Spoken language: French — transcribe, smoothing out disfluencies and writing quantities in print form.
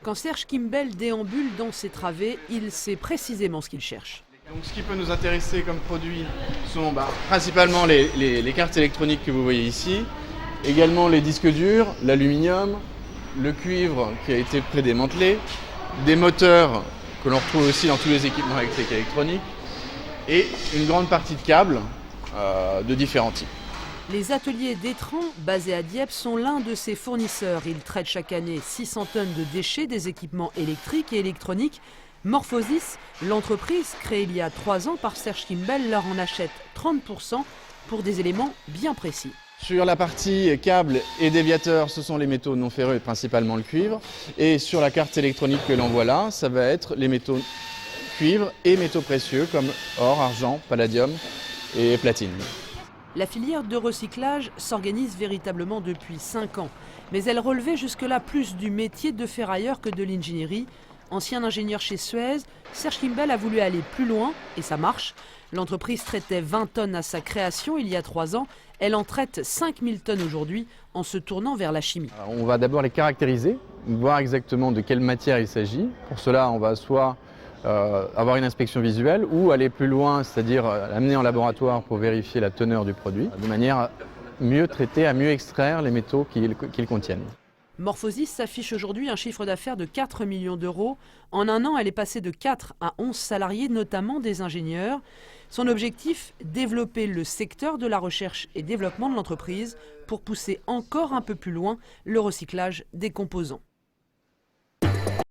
Quand Serge Kimbel déambule dans ses travées, il sait précisément ce qu'il cherche. Donc, ce qui peut nous intéresser comme produit sont principalement les cartes électroniques que vous voyez ici, également les disques durs, l'aluminium, le cuivre qui a été prédémantelé, des moteurs que l'on retrouve aussi dans tous les équipements électriques et électroniques et une grande partie de câbles de différents types. Les ateliers d'Étran, basés à Dieppe, sont l'un de ses fournisseurs. Ils traitent chaque année 600 tonnes de déchets des équipements électriques et électroniques. Morphosis, l'entreprise créée il y a 3 ans par Serge Kimbel, leur en achète 30% pour des éléments bien précis. Sur la partie câbles et déviateurs, ce sont les métaux non ferreux et principalement le cuivre. Et sur la carte électronique que l'on voit là, ça va être les métaux cuivre et métaux précieux comme or, argent, palladium et platine. La filière de recyclage s'organise véritablement depuis 5 ans. Mais elle relevait jusque-là plus du métier de ferrailleur que de l'ingénierie. Ancien ingénieur chez Suez, Serge Kimbel a voulu aller plus loin et ça marche. L'entreprise traitait 20 tonnes à sa création il y a 3 ans. Elle en traite 5000 tonnes aujourd'hui en se tournant vers la chimie. On va d'abord les caractériser, voir exactement de quelle matière il s'agit. Pour cela, on va soit avoir une inspection visuelle ou aller plus loin, c'est-à-dire l'amener en laboratoire pour vérifier la teneur du produit, de manière à mieux traiter, à mieux extraire les métaux qu'ils contiennent. Morphosis s'affiche aujourd'hui un chiffre d'affaires de 4 millions d'euros. En un an, elle est passée de 4 à 11 salariés, notamment des ingénieurs. Son objectif, développer le secteur de la recherche et développement de l'entreprise pour pousser encore un peu plus loin le recyclage des composants.